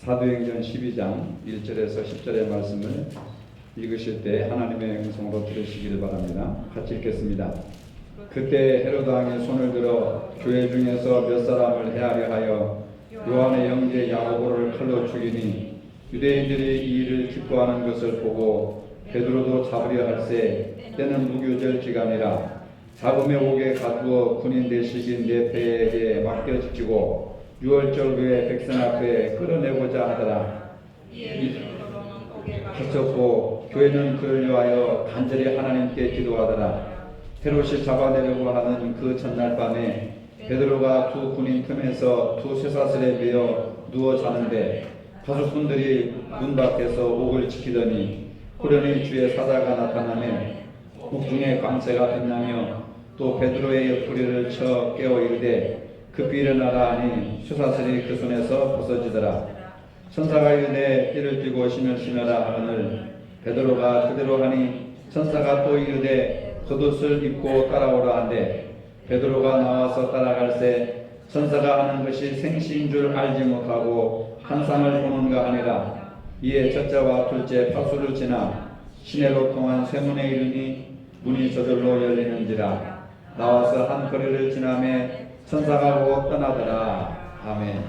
사도행전 12장 1절에서 10절의 말씀을 읽으실 때 하나님의 음성으로 들으시기를 바랍니다. 같이 읽겠습니다. 그때 헤로드 왕이 손을 들어 교회 중에서 몇 사람을 해하려 하여 요한의 형제 야고보를 칼로 죽이니 유대인들이 이 일을 기뻐하는 것을 보고 베드로도 잡으려 할세 때는 무교절 기간이라 잡음의 옥에 가두어 군인 대식인 네페에게 맡겨지키고 6월절 후에 백성 앞에 끌어내고자 하더라. 갇혔고 교회는 그를 위하여 간절히 하나님께 기도하더라. 헤롯이 잡아내려고 하는 그 전날 밤에 베드로가 두 군인 틈에서 두 쇠사슬에 매여 누워 자는데 가족분들이 문 밖에서 옥을 지키더니 호련히 주의 사자가 나타나매 옥중에 광채가 빛나며 또 베드로의 옆구리를 쳐 깨워 이르되 급히 일어나라 하니 쇠사슬이 그 손에서 벗어지더라. 천사가 이르되 띠를 띠고 신을 신으라 하거늘 베드로가 그대로 하니 천사가 또 이르되 겉옷을 입고 따라오라 한대 베드로가 나와서 따라갈새 천사가 하는 것이 생시인 줄 알지 못하고 환상을 보는가 하니라. 이에 첫째와 둘째 파수를 지나 시내로 통한 쇠문에 이르니 문이 저절로 열리는지라. 나와서 한 거리를 지나매 천사가 곧 떠나더라. 아멘.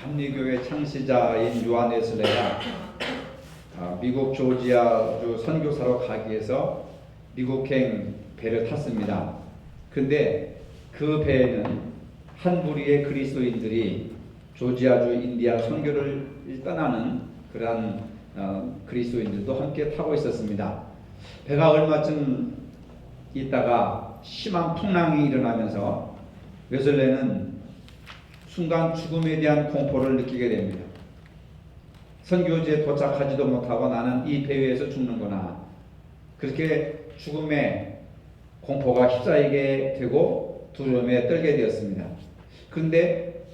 감리교회 창시자인 요한 웨슬레가 미국 조지아주 선교사로 가기 위해서 미국행 배를 탔습니다. 근데 그 배에는 한 무리의 그리스도인들이 조지아주 인디아 선교를 떠나는 그러한 그리스도인들도 함께 타고 있었습니다. 배가 얼마쯤 있다가 심한 풍랑이 일어나면서 웨슬레는 순간 죽음에 대한 공포를 느끼게 됩니다. 선교지에 도착하지도 못하고 나는 이 배 위에서 죽는구나. 그렇게 죽음의 공포가 휩싸이게 되고 두려움에 떨게 되었습니다. 그런데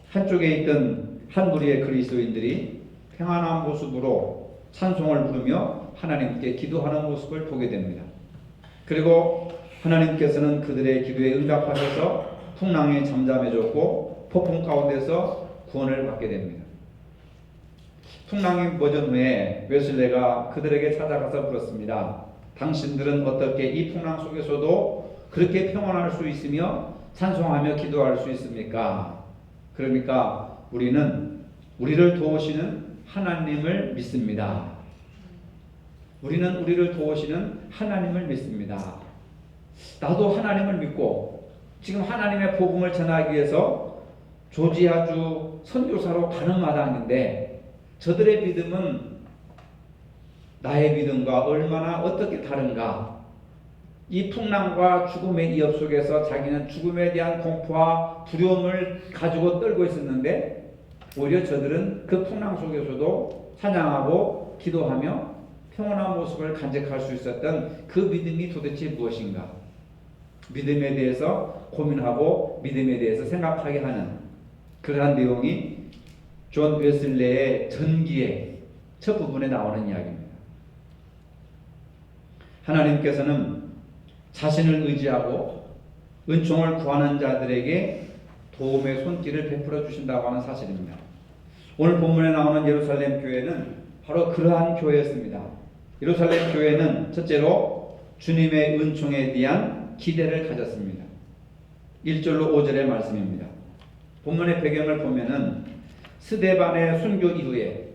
한쪽에 있던 한 무리의 그리스도인들이 평안한 모습으로 찬송을 부르며 하나님께 기도하는 모습을 보게 됩니다. 그리고 하나님께서는 그들의 기도에 응답하셔서 풍랑이 잠잠해졌고 폭풍 가운데서 구원을 받게 됩니다. 풍랑이 멎은 후에 웨슬레가 그들에게 찾아가서 물었습니다. 당신들은 어떻게 이 풍랑 속에서도 그렇게 평안할 수 있으며 찬송하며 기도할 수 있습니까? 그러니까 우리는 우리를 도우시는 하나님을 믿습니다. 우리는 우리를 도우시는 하나님을 믿습니다. 나도 하나님을 믿고 지금 하나님의 복음을 전하기 위해서 조지아주 선교사로 가는 마당인데 저들의 믿음은 나의 믿음과 얼마나 어떻게 다른가? 이 풍랑과 죽음의 위협 속에서 자기는 죽음에 대한 공포와 두려움을 가지고 떨고 있었는데 오히려 저들은 그 풍랑 속에서도 찬양하고 기도하며 평온한 모습을 간직할 수 있었던 그 믿음이 도대체 무엇인가? 믿음에 대해서 고민하고 믿음에 대해서 생각하게 하는 그러한 내용이 존 웨슬레의 전기의 첫 부분에 나오는 이야기입니다. 하나님께서는 자신을 의지하고 은총을 구하는 자들에게 도움의 손길을 베풀어 주신다고 하는 사실입니다. 오늘 본문에 나오는 예루살렘 교회는 바로 그러한 교회였습니다. 예루살렘 교회는 첫째로 주님의 은총에 대한 기대를 가졌습니다. 1절로 5절의 말씀입니다. 본문의 배경을 보면은 스데반의 순교 이후에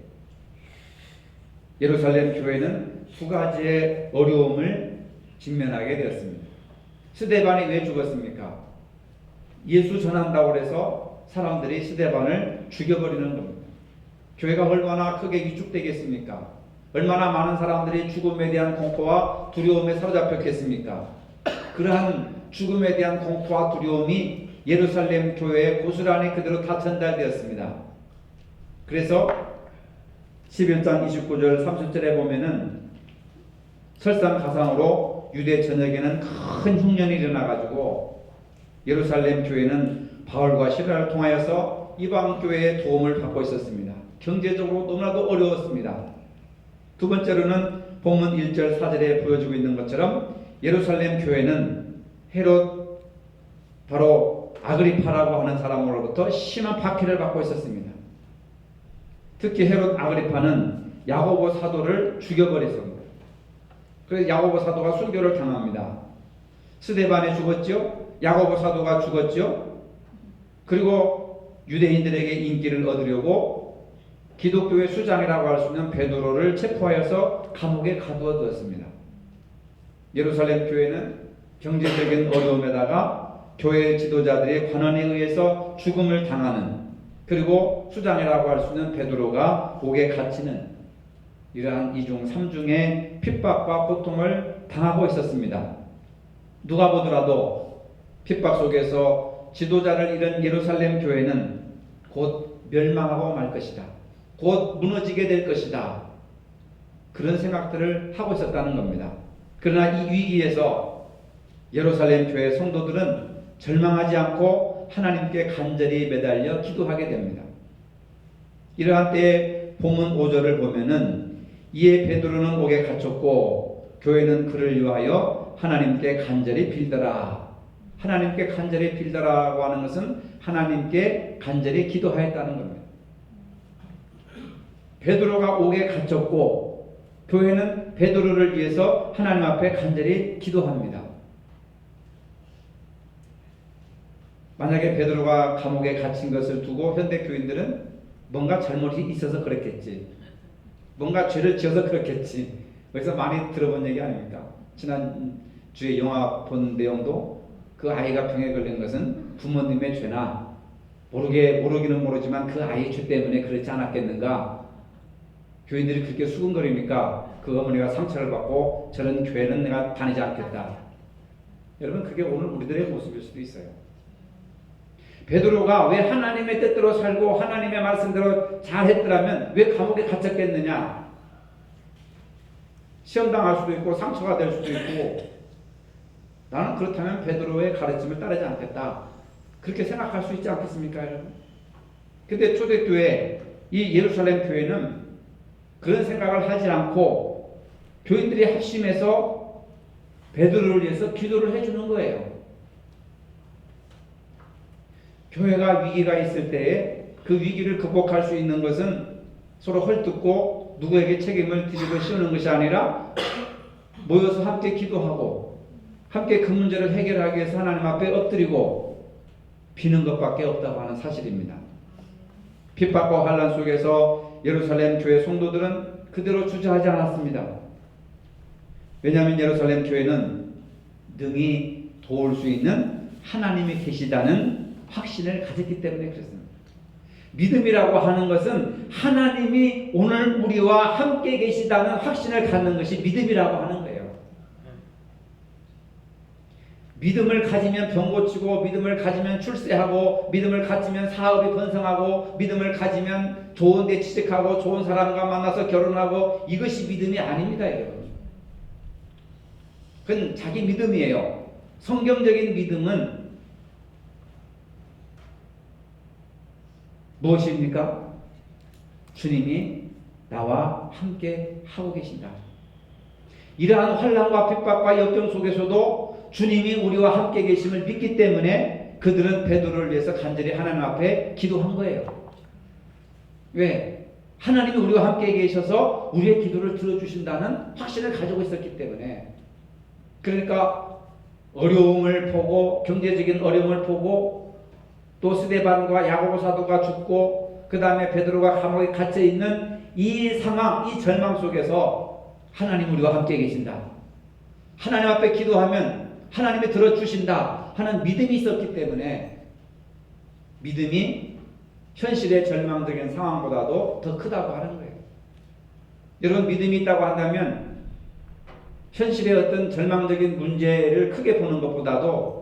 예루살렘 교회는 두 가지의 어려움을 직면하게 되었습니다. 스데반이 왜 죽었습니까? 예수 전한다고 해서 사람들이 스데반을 죽여버리는 겁니다. 교회가 얼마나 크게 위축되겠습니까? 얼마나 많은 사람들이 죽음에 대한 공포와 두려움에 사로잡혔겠습니까? 그러한 죽음에 대한 공포와 두려움이 예루살렘 교회에 고스란히 그대로 다 전달되었습니다. 그래서 11장 29절 30절에 보면은 설상가상으로 유대 전역에는 큰 흉년이 일어나가지고 예루살렘 교회는 바울과 시라를 통하여서 이방 교회의 도움을 받고 있었습니다. 경제적으로 너무나도 어려웠습니다. 두 번째로는 본문 1절 4절에 보여주고 있는 것처럼 예루살렘 교회는 헤롯 바로 아그리파라고 하는 사람으로부터 심한 박해를 받고 있었습니다. 특히 헤롯 아그리파는 야고보 사도를 죽여버렸습니다. 그래서 야고보 사도가 순교를 당합니다. 스데반이 죽었죠. 야고보 사도가 죽었죠. 그리고 유대인들에게 인기를 얻으려고 기독교의 수장이라고 할 수 있는 베드로를 체포하여서 감옥에 가두어 두었습니다. 예루살렘 교회는 경제적인 어려움에다가 교회 지도자들의 관원에 의해서 죽음을 당하는, 그리고 수장이라고 할 수 있는 베드로가 옥에 갇히는 이러한 이중 삼중의 핍박과 고통을 당하고 있었습니다. 누가 보더라도 핍박 속에서 지도자를 잃은 예루살렘 교회는 곧 멸망하고 말 것이다, 곧 무너지게 될 것이다, 그런 생각들을 하고 있었다는 겁니다. 그러나 이 위기에서 예루살렘 교회 성도들은 절망하지 않고 하나님께 간절히 매달려 기도하게 됩니다. 이러한 때에 본문 5절을 보면은 이에 베드로는 옥에 갇혔고 교회는 그를 위하여 하나님께 간절히 빌더라. 하나님께 간절히 빌더라고 하는 것은 하나님께 간절히 기도하였다는 겁니다. 베드로가 옥에 갇혔고 교회는 베드로를 위해서 하나님 앞에 간절히 기도합니다. 만약에 베드로가 감옥에 갇힌 것을 두고 현대 교인들은 뭔가 잘못이 있어서 그랬겠지, 뭔가 죄를 지어서 그렇겠지, 그래서 많이 들어본 얘기 아닙니까? 지난주에 영화 본 내용도 그 아이가 병에 걸린 것은 부모님의 죄나 모르기는 모르지만 그 아이의 죄 때문에 그렇지 않았겠는가. 교인들이 그렇게 수근거리니까 그 어머니가 상처를 받고 저런 교회는 내가 다니지 않겠다. 여러분, 그게 오늘 우리들의 모습일 수도 있어요. 베드로가 왜 하나님의 뜻대로 살고 하나님의 말씀대로 잘했더라면 왜 감옥에 갇혔겠느냐. 시험당할 수도 있고 상처가 될 수도 있고, 나는 그렇다면 베드로의 가르침을 따르지 않겠다, 그렇게 생각할 수 있지 않겠습니까, 여러분? 근데 초대교회, 이 예루살렘 교회는 그런 생각을 하지 않고 교인들이 합심해서 베드로를 위해서 기도를 해주는 거예요. 교회가 위기가 있을 때에 그 위기를 극복할 수 있는 것은 서로 헐뜯고 누구에게 책임을 뒤집어 씌우는 것이 아니라 모여서 함께 기도하고 함께 그 문제를 해결하기 위해서 하나님 앞에 엎드리고 비는 것밖에 없다고 하는 사실입니다. 핍박과 환난 속에서 예루살렘 교회 성도들은 그대로 주저하지 않았습니다. 왜냐하면 예루살렘 교회는 능히 도울 수 있는 하나님이 계시다는 확신을 가졌기 때문에 그렇습니다. 믿음이라고 하는 것은 하나님이 오늘 우리와 함께 계시다는 확신을 갖는 것이 믿음이라고 하는 거예요. 믿음을 가지면 병 고치고, 믿음을 가지면 출세하고, 믿음을 가지면 사업이 번성하고, 믿음을 가지면 좋은 데 취직하고 좋은 사람과 만나서 결혼하고, 이것이 믿음이 아닙니다, 여러분. 그건 자기 믿음이에요. 성경적인 믿음은 무엇입니까? 주님이 나와 함께 하고 계신다. 이러한 환난과 핍박과 역경 속에서도 주님이 우리와 함께 계심을 믿기 때문에 그들은 베드로를 위해서 간절히 하나님 앞에 기도한 거예요. 왜? 하나님이 우리와 함께 계셔서 우리의 기도를 들어주신다는 확신을 가지고 있었기 때문에. 그러니까 어려움을 보고, 경제적인 어려움을 보고, 또 스데반과 야고보 사도가 죽고 그 다음에 베드로가 감옥에 갇혀 있는 이 상황, 이 절망 속에서 하나님 우리와 함께 계신다, 하나님 앞에 기도하면 하나님이 들어주신다 하는 믿음이 있었기 때문에 믿음이 현실의 절망적인 상황보다도 더 크다고 하는 거예요. 여러분, 믿음이 있다고 한다면 현실의 어떤 절망적인 문제를 크게 보는 것보다도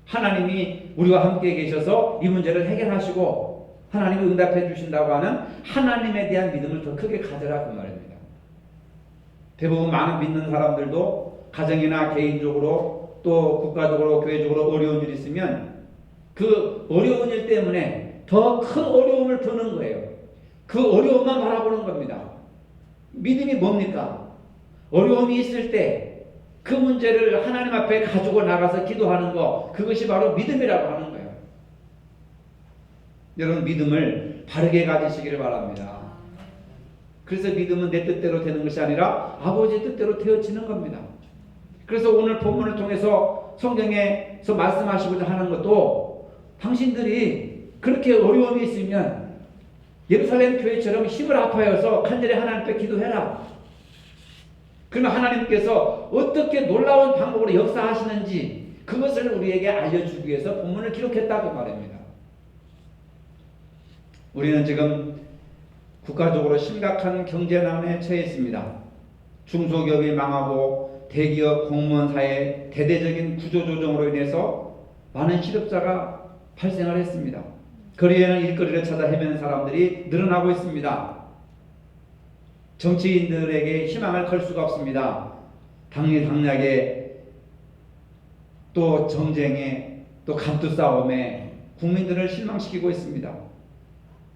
하나님이 우리와 함께 계셔서 이 문제를 해결하시고 하나님이 응답해 주신다고 하는 하나님에 대한 믿음을 더 크게 가져라, 그 말입니다. 대부분 많은 믿는 사람들도 가정이나 개인적으로 또 국가적으로 교회적으로 어려운 일이 있으면 그 어려운 일 때문에 더 큰 어려움을 드는 거예요. 그 어려움만 바라보는 겁니다. 믿음이 뭡니까? 어려움이 있을 때 그 문제를 하나님 앞에 가지고 나가서 기도하는 거, 그것이 바로 믿음이라고 하는 거예요. 여러분, 믿음을 바르게 가지시기를 바랍니다. 그래서 믿음은 내 뜻대로 되는 것이 아니라 아버지의 뜻대로 되어지는 겁니다. 그래서 오늘 본문을 통해서 성경에서 말씀하시고자 하는 것도 당신들이 그렇게 어려움이 있으면 예루살렘 교회처럼 힘을 합하여서 간절히 하나님께 기도해라. 그러면 하나님께서 어떻게 놀라운 방법으로 역사하시는지 그것을 우리에게 알려주기 위해서 본문을 기록했다고 말입니다. 우리는 지금 국가적으로 심각한 경제난에 처해 있습니다. 중소기업이 망하고 대기업 공무원 사회의 대대적인 구조조정으로 인해서 많은 실업자가 발생을 했습니다. 거리에는 일거리를 찾아 헤매는 사람들이 늘어나고 있습니다. 정치인들에게 희망을 걸 수가 없습니다. 당리당략에 또 정쟁에 또 간투 싸움에 국민들을 실망시키고 있습니다.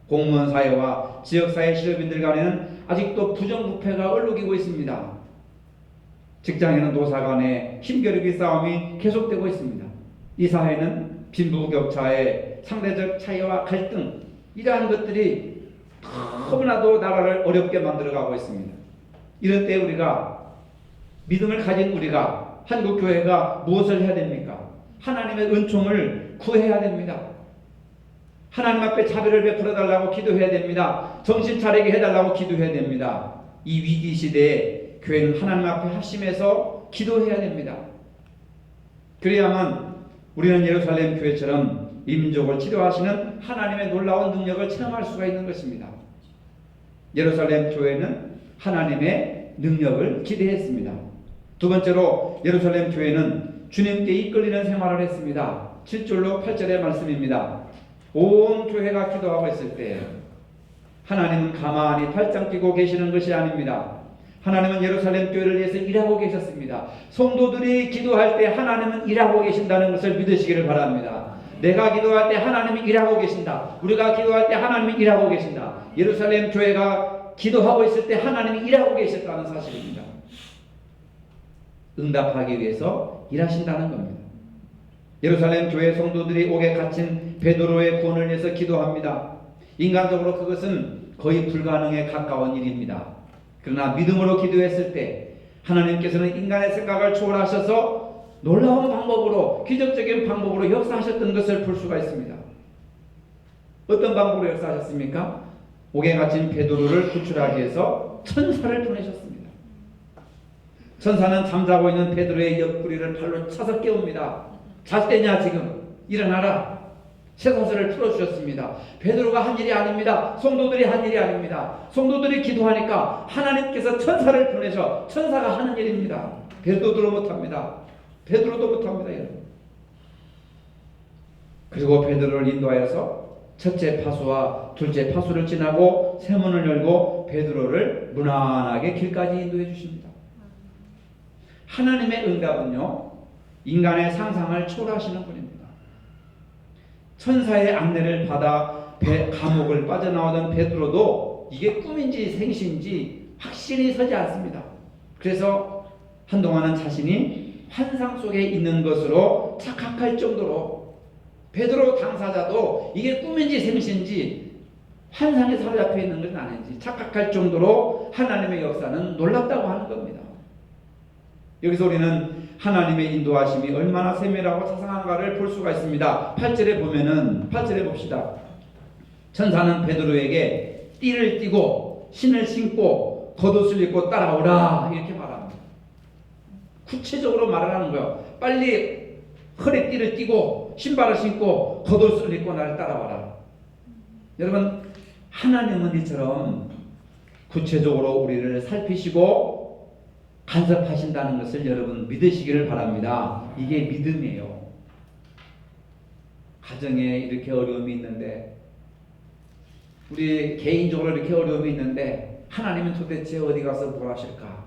공무원 사회와 지역사회 실업인들 간에는 아직도 부정부패가 얼룩이고 있습니다. 직장에는 노사 간의 힘겨루기 싸움이 계속되고 있습니다. 이 사회는 빈부격차의 상대적 차이와 갈등, 이러한 것들이 너무나도 나라를 어렵게 만들어가고 있습니다. 이런 때 우리가 믿음을 가진 우리가 한국교회가 무엇을 해야 됩니까? 하나님의 은총을 구해야 됩니다. 하나님 앞에 자비를 베풀어 달라고 기도해야 됩니다. 정신 차리게 해달라고 기도해야 됩니다. 이 위기 시대에 교회는 하나님 앞에 합심해서 기도해야 됩니다. 그래야만 우리는 예루살렘 교회처럼 민족을 치료하시는 하나님의 놀라운 능력을 체험할 수가 있는 것입니다. 예루살렘 교회는 하나님의 능력을 기대했습니다. 두 번째로 예루살렘 교회는 주님께 이끌리는 생활을 했습니다. 7절로 8절의 말씀입니다. 온 교회가 기도하고 있을 때 하나님은 가만히 팔짱 끼고 계시는 것이 아닙니다. 하나님은 예루살렘 교회를 위해서 일하고 계셨습니다. 성도들이 기도할 때 하나님은 일하고 계신다는 것을 믿으시기를 바랍니다. 내가 기도할 때 하나님이 일하고 계신다. 우리가 기도할 때 하나님이 일하고 계신다. 예루살렘 교회가 기도하고 있을 때 하나님이 일하고 계셨다는 사실입니다. 응답하기 위해서 일하신다는 겁니다. 예루살렘 교회 성도들이 옥에 갇힌 베드로의 구원을 위해서 기도합니다. 인간적으로 그것은 거의 불가능에 가까운 일입니다. 그러나 믿음으로 기도했을 때 하나님께서는 인간의 생각을 초월하셔서 놀라운 방법으로, 기적적인 방법으로 역사하셨던 것을 볼 수가 있습니다. 어떤 방법으로 역사하셨습니까? 옥에 갇힌 베드로를 구출하기 위해서 천사를 보내셨습니다. 천사는 잠자고 있는 베드로의 옆구리를 발로 차서 깨웁니다. 잘 때냐 지금? 일어나라. 쇠사슬을 풀어주셨습니다. 베드로가 한 일이 아닙니다. 성도들이 한 일이 아닙니다. 성도들이 기도하니까 하나님께서 천사를 보내셔 천사가 하는 일입니다. 베드로도 못합니다. 베드로도 못합니다. 여러분. 그리고 베드로를 인도하여서 첫째 파수와 둘째 파수를 지나고 세문을 열고 베드로를 무난하게 길까지 인도해 주십니다. 하나님의 응답은요, 인간의 상상을 초월하시는 분입니다. 천사의 안내를 받아 감옥을 빠져나오던 베드로도 이게 꿈인지 생시인지 확신이 서지 않습니다. 그래서 한동안은 자신이 환상 속에 있는 것으로 착각할 정도로, 베드로 당사자도 이게 꿈인지 생시인지 환상에 사로잡혀 있는 것은 아닌지 착각할 정도로 하나님의 역사는 놀랍다고 하는 겁니다. 여기서 우리는 하나님의 인도하심이 얼마나 세밀하고 자상한가를 볼 수가 있습니다. 8절에 봅시다. 천사는 베드로에게 띠를 띠고 신을 신고 겉옷을 입고 따라오라 이렇게 말합니다. 구체적으로 말을 하는 거예요. 빨리 허리띠를 띠고 신발을 신고 겉옷을 입고 나를 따라와라. 여러분, 하나님은 이처럼 구체적으로 우리를 살피시고 간섭하신다는 것을 여러분 믿으시기를 바랍니다. 이게 믿음이에요. 가정에 이렇게 어려움이 있는데, 우리 개인적으로 이렇게 어려움이 있는데 하나님은 도대체 어디 가서 뭘 하실까?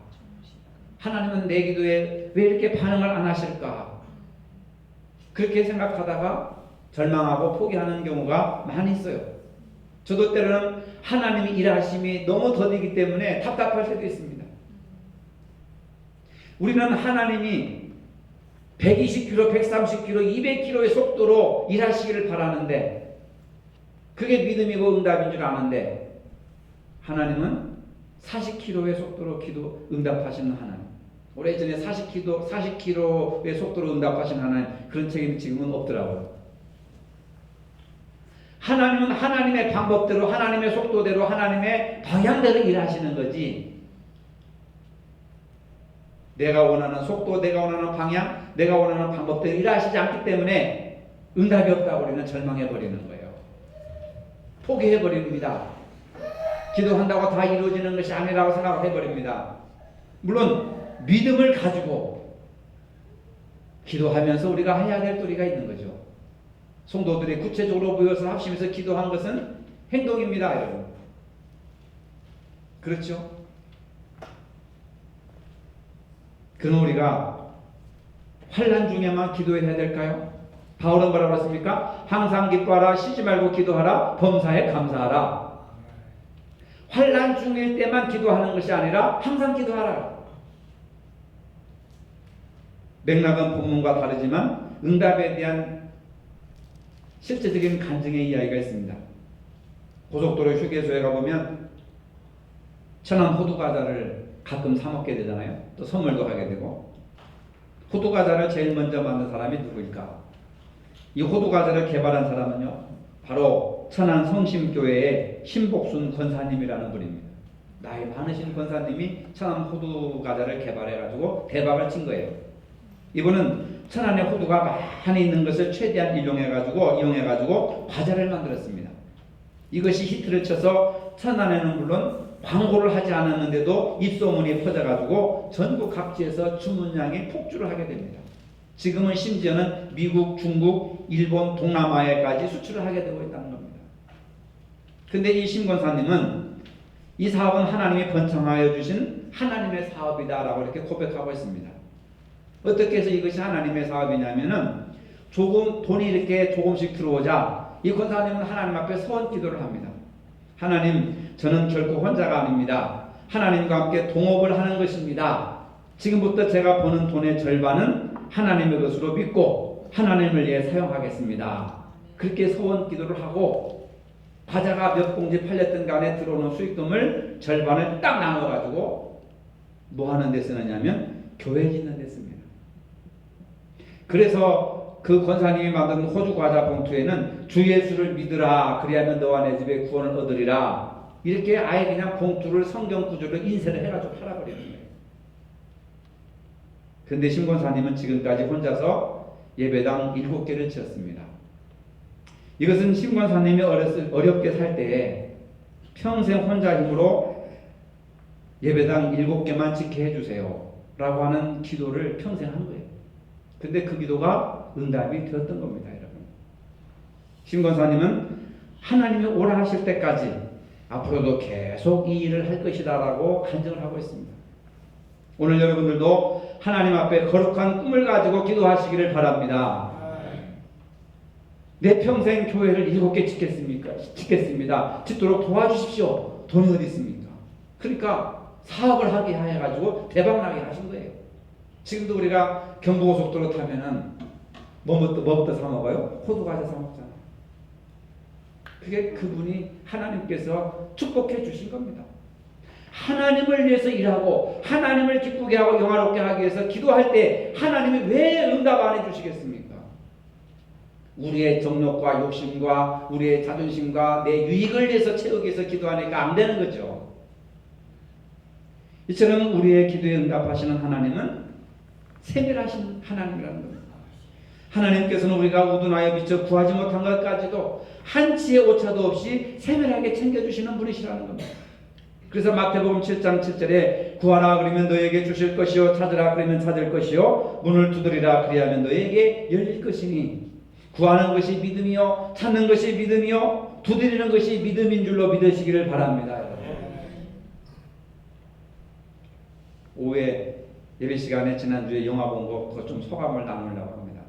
하나님은 내 기도에 왜 이렇게 반응을 안 하실까? 그렇게 생각하다가 절망하고 포기하는 경우가 많이 있어요. 저도 때로는 하나님이 일하심이 너무 더디기 때문에 답답할 때도 있습니다. 우리는 하나님이 120km, 130km, 200km의 속도로 일하시기를 바라는데 그게 믿음이고 응답인 줄 아는데 하나님은 40km의 속도로 응답하시는 하나님. 오래전에 40km의 속도로 응답하신 하나님, 그런 책임이 지금은 없더라고요. 하나님은 하나님의 방법대로, 하나님의 속도대로, 하나님의 방향대로 일하시는 거지. 내가 원하는 속도, 내가 원하는 방향, 내가 원하는 방법대로 일하시지 않기 때문에 응답이 없다고 우리는 절망해버리는 거예요. 포기해버립니다. 기도한다고 다 이루어지는 것이 아니라고 생각해버립니다. 물론 믿음을 가지고 기도하면서 우리가 해야 될 도리가 있는 거죠. 성도들이 구체적으로 모여서 합심해서 기도한 것은 행동입니다, 여러분. 그렇죠? 그럼 우리가 환난 중에만 기도해야 될까요? 바울은 뭐라고 했습니까? 항상 기뻐하라, 쉬지 말고 기도하라, 범사에 감사하라. 환난 중일 때만 기도하는 것이 아니라 항상 기도하라. 맥락은 본문과 다르지만 응답에 대한 실제적인 간증의 이야기가 있습니다. 고속도로 휴게소에 가보면 천안 호두과자를 가끔 사 먹게 되잖아요. 또 선물도 하게 되고. 호두과자를 제일 먼저 만든 사람이 누구일까? 이 호두과자를 개발한 사람은요, 바로 천안 성심교회의 신복순 권사님이라는 분입니다. 나이 많으신 권사님이 천안 호두과자를 개발해가지고 대박을 친 거예요. 이분은 천안에 호두가 많이 있는 것을 최대한 이용해가지고 과자를 만들었습니다. 이것이 히트를 쳐서 천안에는 물론 광고를 하지 않았는데도 입소문이 퍼져가지고 전국 각지에서 주문량이 폭주를 하게 됩니다. 지금은 심지어는 미국, 중국, 일본, 동남아에까지 수출을 하게 되고 있다는 겁니다. 근데 이 신권사님은 이 사업은 하나님이 번창하여 주신 하나님의 사업이다라고 이렇게 고백하고 있습니다. 어떻게 해서 이것이 하나님의 사업이냐면은 돈이 이렇게 조금씩 들어오자 이 권사님은 하나님 앞에 서원 기도를 합니다. 하나님, 저는 결코 혼자가 아닙니다. 하나님과 함께 동업을 하는 것입니다. 지금부터 제가 버는 돈의 절반은 하나님의 것으로 믿고 하나님을 위해 사용하겠습니다. 그렇게 서원 기도를 하고 과자가 몇 봉지 팔렸던 간에 들어오는 수익금을 절반을 딱 나눠가지고 뭐 하는 데 쓰느냐면 교회 짓는 데 씁니다. 그래서 그 권사님이 만든 호주 과자 봉투에는 주 예수를 믿으라, 그리하면 너와 내 집에 구원을 얻으리라, 이렇게 아예 그냥 봉투를 성경 구조로 인쇄를 해가지고 팔아버리는 거예요. 그런데 신권사님은 지금까지 혼자서 예배당 7개를 지었습니다. 이것은 신권사님이 어렵게 살 때에 평생 혼자 힘으로 예배당 7개만 지게 해주세요 라고 하는 기도를 평생 한 거예요. 근데 그 기도가 응답이 되었던 겁니다, 여러분. 신권사님은 하나님이 오라 하실 때까지 앞으로도 계속 이 일을 할 것이다 라고 간증을 하고 있습니다. 오늘 여러분들도 하나님 앞에 거룩한 꿈을 가지고 기도하시기를 바랍니다. 내 평생 교회를 7개 짓겠습니다. 짓도록 도와주십시오. 돈이 어디 있습니까? 그러니까 사업을 하게 해가지고 대박나게 하신 거예요. 지금도 우리가 경부고속도로 타면은 뭐부터 사 먹어요? 호두과자 사 먹잖아요. 그게 그분이 하나님께서 축복해 주신 겁니다. 하나님을 위해서 일하고 하나님을 기쁘게 하고 영화롭게 하기 위해서 기도할 때 하나님이 왜 응답 안 해주시겠습니까? 우리의 정욕과 욕심과 우리의 자존심과 내 유익을 위해서 채우기 위해서 기도하니까 안 되는 거죠. 이처럼 우리의 기도에 응답하시는 하나님은 세밀하신 하나님이라는 겁니다. 하나님께서는 우리가 우둔하여 미처 구하지 못한 것까지도 한치의 오차도 없이 세밀하게 챙겨주시는 분이시라는 겁니다. 그래서 마태복음 7장 7절에 구하라 그러면 너에게 주실 것이요, 찾으라 그러면 찾을 것이요, 문을 두드리라 그리하면 너에게 열릴 것이니, 구하는 것이 믿음이요, 찾는 것이 믿음이요, 두드리는 것이 믿음인 줄로 믿으시기를 바랍니다. 오후에 예배 시간에 지난주에 영화 본 거 그거 좀 소감을 나누려고 합니다.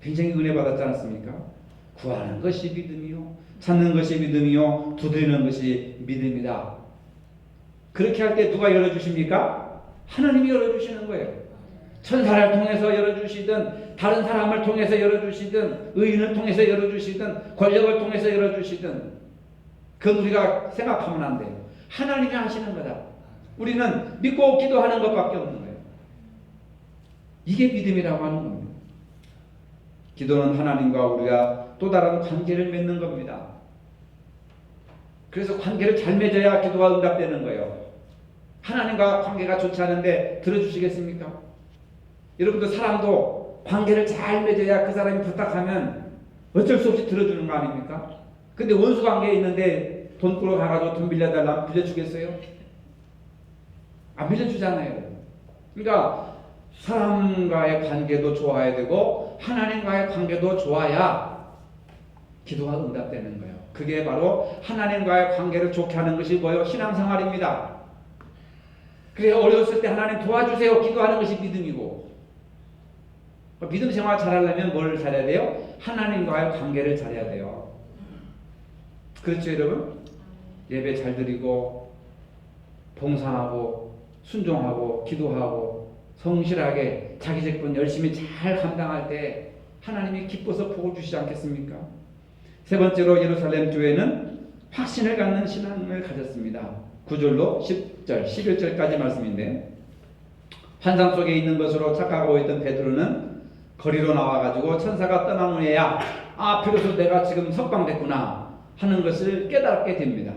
굉장히 은혜 받았지 않았습니까? 구하는 것이 믿음이요, 찾는 것이 믿음이요, 두드리는 것이 믿음이다. 그렇게 할 때 누가 열어주십니까? 하나님이 열어주시는 거예요. 천사를 통해서 열어주시든 다른 사람을 통해서 열어주시든 의인을 통해서 열어주시든 권력을 통해서 열어주시든 그건 우리가 생각하면 안 돼요. 하나님이 하시는 거다. 우리는 믿고 기도하는 것밖에 없는 거예요. 이게 믿음이라고 하는 겁니다. 기도는 하나님과 우리가 또 다른 관계를 맺는 겁니다. 그래서 관계를 잘 맺어야 기도가 응답되는 거예요. 하나님과 관계가 좋지 않은데 들어주시겠습니까? 여러분들 사람도 관계를 잘 맺어야 그 사람이 부탁하면 어쩔 수 없이 들어주는 거 아닙니까? 근데 원수 관계에 있는데 돈 꾸러 가가지고 돈 빌려달라면 빌려주겠어요? 안 빌려주잖아요. 그러니까 사람과의 관계도 좋아야 되고 하나님과의 관계도 좋아야 기도가 응답되는 거예요. 그게 바로 하나님과의 관계를 좋게 하는 것이 뭐예요? 신앙생활입니다. 그래 어려웠을 때 하나님 도와주세요 기도하는 것이 믿음이고, 믿음 생활 잘하려면 뭘 잘해야 돼요? 하나님과의 관계를 잘해야 돼요. 그렇죠 여러분? 예배 잘 드리고 봉사하고 순종하고 기도하고 성실하게 자기 직분 열심히 잘 감당할 때 하나님이 기뻐서 복을 주시지 않겠습니까? 세 번째로 예루살렘 교회는 확신을 갖는 신앙을 가졌습니다. 9절로 10절, 11절까지 말씀인데, 환상 속에 있는 것으로 착각하고 있던 베드로는 거리로 나와가지고 천사가 떠난 후에야 비로소 내가 지금 석방됐구나 하는 것을 깨닫게 됩니다.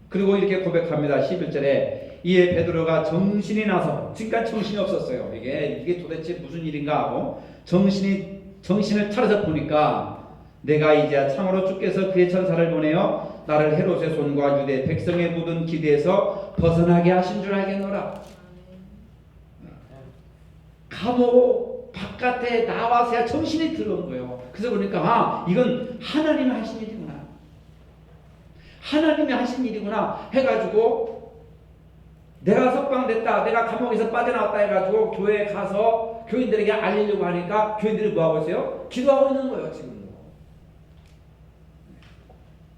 그리고 이렇게 고백합니다. 11절에 이에 베드로가 정신이 나서, 지금까지 정신이 없었어요. 이게 도대체 무슨 일인가 하고 정신을 차려서 보니까 내가 이제 참으로 주께서 그의 천사를 보내어 나를 헤롯의 손과 유대 백성의 모든 기대에서 벗어나게 하신 줄 알겠노라. 감옥 바깥에 나와서야 정신이 들어온 거예요. 그래서 보니까 이건 하나님이 하신 일이구나. 하나님이 하신 일이구나 해가지고 내가 석방됐다, 내가 감옥에서 빠져나왔다 해가지고 교회에 가서 교인들에게 알리려고 하니까 교인들이 뭐하고 있어요? 기도하고 있는 거예요. 지금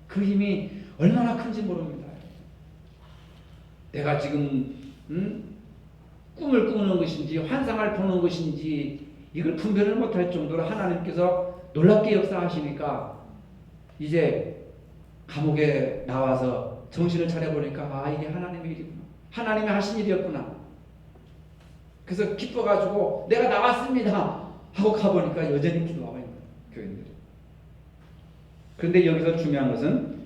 그 힘이 얼마나 큰지 모릅니다. 내가 지금 꿈을 꾸는 것인지 환상을 보는 것인지 이걸 분별을 못할 정도로 하나님께서 놀랍게 역사하시니까 이제 감옥에 나와서 정신을 차려보니까 이게 하나님의 일이구나, 하나님이 하신 일이었구나. 그래서 기뻐가지고 내가 나왔습니다 하고 가보니까 여전히 기도하고 있는 교인들이. 그런데 여기서 중요한 것은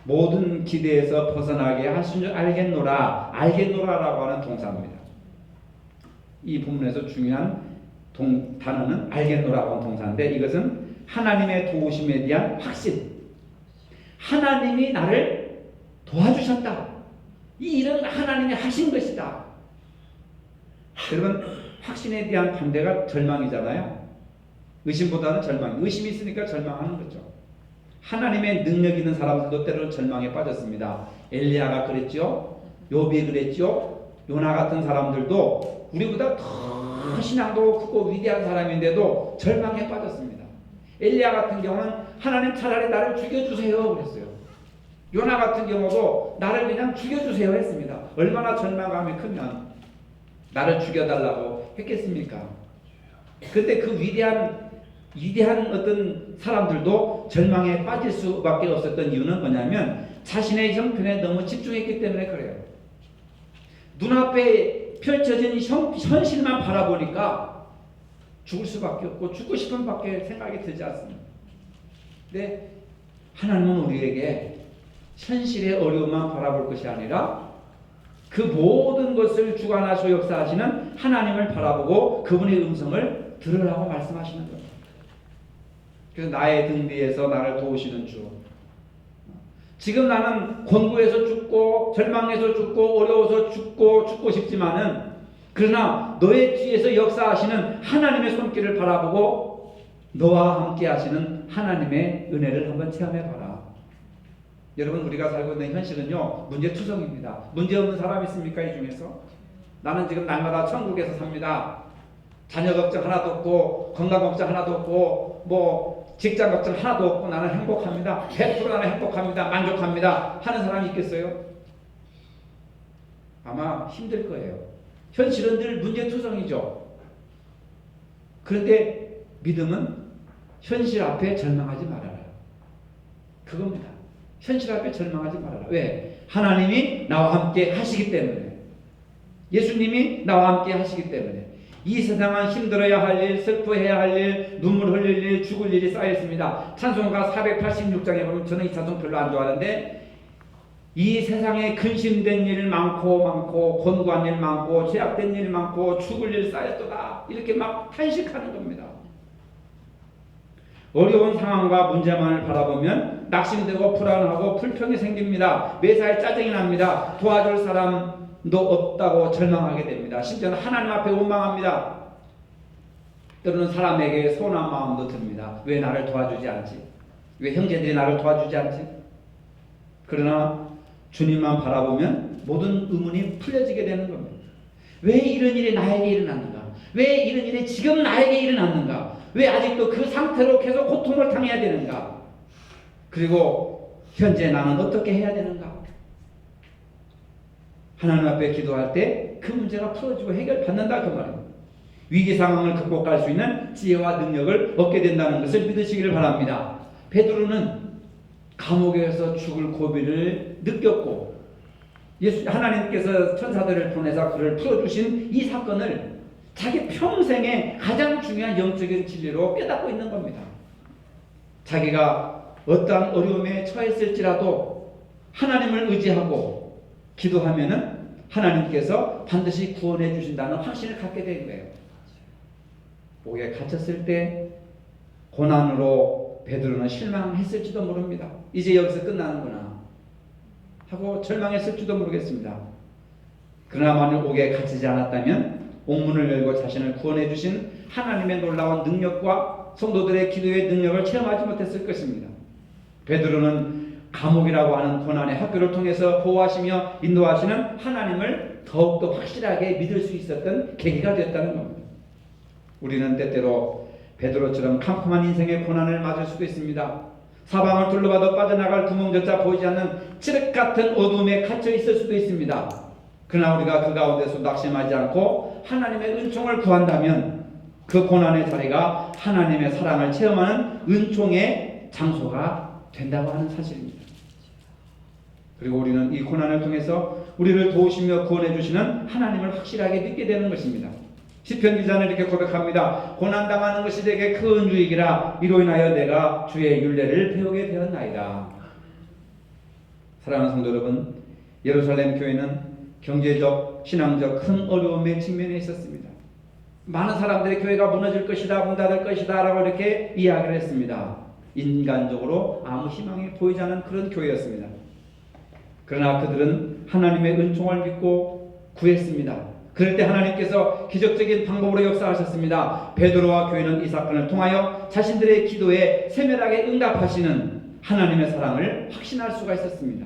모든 기대에서 벗어나게 하신 줄 알겠노라, 알겠노라라고 하는 동사입니다. 이 본문에서 중요한 단어는 알겠노라고 하는 동사인데, 이것은 하나님의 도우심에 대한 확신, 하나님이 나를 도와주셨다, 이 일은 하나님이 하신 것이다. 여러분, 확신에 대한 반대가 절망이잖아요. 의심보다는 절망, 의심이 있으니까 절망하는 거죠. 하나님의 능력 있는 사람들도 때로는 절망에 빠졌습니다. 엘리야가 그랬죠. 욥이 그랬죠. 요나 같은 사람들도 우리보다 더 신앙도 크고 위대한 사람인데도 절망에 빠졌습니다. 엘리야 같은 경우는 하나님 차라리 나를 죽여주세요 그랬어요. 요나 같은 경우도 나를 그냥 죽여주세요 했습니다. 얼마나 절망감이 크면 나를 죽여달라고 했겠습니까? 근데 그 위대한 어떤 사람들도 절망에 빠질 수밖에 없었던 이유는 뭐냐면 자신의 형편에 너무 집중했기 때문에 그래요. 눈앞에 펼쳐진 현실만 바라보니까 죽을 수밖에 없고 죽고 싶은 밖에 생각이 들지 않습니다. 근데 하나님은 우리에게 현실의 어려움만 바라볼 것이 아니라 그 모든 것을 주관하시고 역사하시는 하나님을 바라보고 그분의 음성을 들으라고 말씀하시는 겁니다. 그래서 나의 등 뒤에서 나를 도우시는 주. 지금 나는 곤고해서 죽고 절망해서 죽고 어려워서 죽고 싶지만은, 그러나 너의 뒤에서 역사하시는 하나님의 손길을 바라보고 너와 함께 하시는 하나님의 은혜를 한번 체험해봐라. 여러분, 우리가 살고 있는 현실은요, 문제투성입니다. 문제없는 사람 있습니까? 이 중에서? 나는 지금 날마다 천국에서 삽니다. 자녀 걱정 하나도 없고 건강 걱정 하나도 없고 직장 걱정 하나도 없고 나는 행복합니다. 100% 나는 행복합니다. 만족합니다. 하는 사람이 있겠어요? 아마 힘들 거예요. 현실은 늘 문제투성이죠. 그런데 믿음은 현실 앞에 절망하지 말아라. 그겁니다. 현실 앞에 절망하지 말아라. 왜? 하나님이 나와 함께 하시기 때문에. 예수님이 나와 함께 하시기 때문에. 이 세상은 힘들어야 할 일, 슬퍼해야 할 일, 눈물 흘릴 일, 죽을 일이 쌓여있습니다. 찬송가 486장에 보면 저는 이 찬송 별로 안 좋아하는데 이 세상에 근심된 일 많고 곤고한 일 많고 죄악된 일 많고 죽을 일 쌓였도다 이렇게 막 탄식하는 겁니다. 어려운 상황과 문제만을 바라보면 낙심되고 불안하고 불평이 생깁니다. 매사에 짜증이 납니다. 도와줄 사람도 없다고 절망하게 됩니다. 심지어는 하나님 앞에 원망합니다. 때로는 사람에게 서운한 마음도 듭니다. 왜 나를 도와주지 않지? 왜 형제들이 나를 도와주지 않지? 그러나 주님만 바라보면 모든 의문이 풀려지게 되는 겁니다. 왜 이런 일이 나에게 일어났는가? 왜 이런 일이 지금 나에게 일어났는가? 왜 아직도 그 상태로 계속 고통을 당해야 되는가? 그리고 현재 나는 어떻게 해야 되는가? 하나님 앞에 기도할 때 그 문제가 풀어지고 해결받는다 그 말입니다. 위기 상황을 극복할 수 있는 지혜와 능력을 얻게 된다는 것을 믿으시기를 바랍니다. 베드로는 감옥에서 죽을 고비를 느꼈고 하나님께서 천사들을 보내서 그를 풀어주신 이 사건을 자기 평생의 가장 중요한 영적인 진리로 깨닫고 있는 겁니다. 자기가 어떠한 어려움에 처했을지라도 하나님을 의지하고 기도하면은 하나님께서 반드시 구원해 주신다는 확신을 갖게 된 거예요. 옥에 갇혔을 때 고난으로 베드로는 실망했을지도 모릅니다. 이제 여기서 끝나는구나 하고 절망했을지도 모르겠습니다. 그러나 만일 옥에 갇히지 않았다면 옥문을 열고 자신을 구원해 주신 하나님의 놀라운 능력과 성도들의 기도의 능력을 체험하지 못했을 것입니다. 베드로는 감옥이라고 하는 고난의 학교를 통해서 보호하시며 인도하시는 하나님을 더욱더 확실하게 믿을 수 있었던 계기가 되었다는 겁니다. 우리는 때때로 베드로처럼 캄캄한 인생의 고난을 맞을 수도 있습니다. 사방을 둘러봐도 빠져나갈 구멍조차 보이지 않는 칠흑 같은 어둠에 갇혀 있을 수도 있습니다. 그러나 우리가 그 가운데서 낙심하지 않고 하나님의 은총을 구한다면 그 고난의 자리가 하나님의 사랑을 체험하는 은총의 장소가 된다고 하는 사실입니다. 그리고 우리는 이 고난을 통해서 우리를 도우시며 구원해 주시는 하나님을 확실하게 믿게 되는 것입니다. 시편 기자는 이렇게 고백합니다. 고난당하는 것이 내게 큰 유익이라 이로 인하여 내가 주의 율례를 배우게 되었나이다. 사랑하는 성도 여러분, 예루살렘 교회는 경제적, 신앙적 큰 어려움에 직면해 있었습니다. 많은 사람들이 교회가 무너질 것이다, 문 닫을 것이다 라고 이렇게 이야기를 했습니다. 인간적으로 아무 희망이 보이지 않는 그런 교회였습니다. 그러나 그들은 하나님의 은총을 믿고 구했습니다. 그럴 때 하나님께서 기적적인 방법으로 역사하셨습니다. 베드로와 교회는 이 사건을 통하여 자신들의 기도에 세밀하게 응답하시는 하나님의 사랑을 확신할 수가 있었습니다.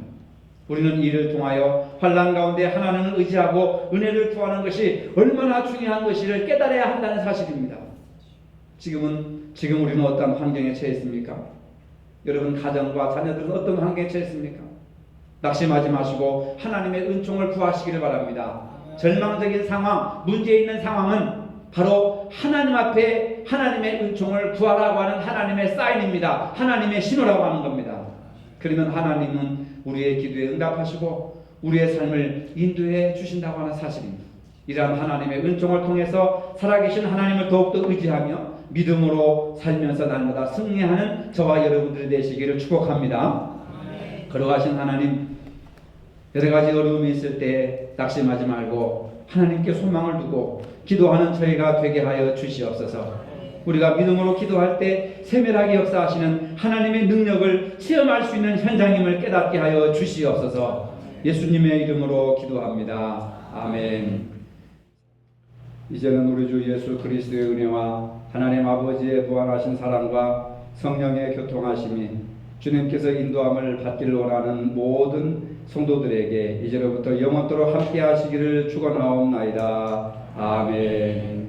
우리는 이를 통하여 환난 가운데 하나님을 의지하고 은혜를 구하는 것이 얼마나 중요한 것인지를 깨달아야 한다는 사실입니다. 지금 우리는 어떤 환경에 처해 있습니까? 여러분 가정과 자녀들은 어떤 환경에 처해 있습니까? 낙심하지 마시고 하나님의 은총을 구하시기를 바랍니다. 절망적인 상황, 문제 있는 상황은 바로 하나님 앞에 하나님의 은총을 구하라고 하는 하나님의 사인입니다. 하나님의 신호라고 하는 겁니다. 그러면 하나님은 우리의 기도에 응답하시고 우리의 삶을 인도해 주신다고 하는 사실입니다. 이러한 하나님의 은총을 통해서 살아계신 하나님을 더욱더 의지하며 믿음으로 살면서 날마다 승리하는 저와 여러분들이 되시기를 축복합니다. 걸어가신 하나님, 여러 가지 어려움이 있을 때 낙심하지 말고 하나님께 소망을 두고 기도하는 저희가 되게 하여 주시옵소서. 우리가 믿음으로 기도할 때 세밀하게 역사하시는 하나님의 능력을 체험할 수 있는 현장임을 깨닫게 하여 주시옵소서. 예수님의 이름으로 기도합니다. 아멘. 이제는 우리 주 예수 그리스도의 은혜와 하나님 아버지의 무한하신 사랑과 성령의 교통하심이 주님께서 인도함을 받기를 원하는 모든 성도들에게 이제로부터 영원토록 함께 하시기를 축원하옵나이다. 아멘.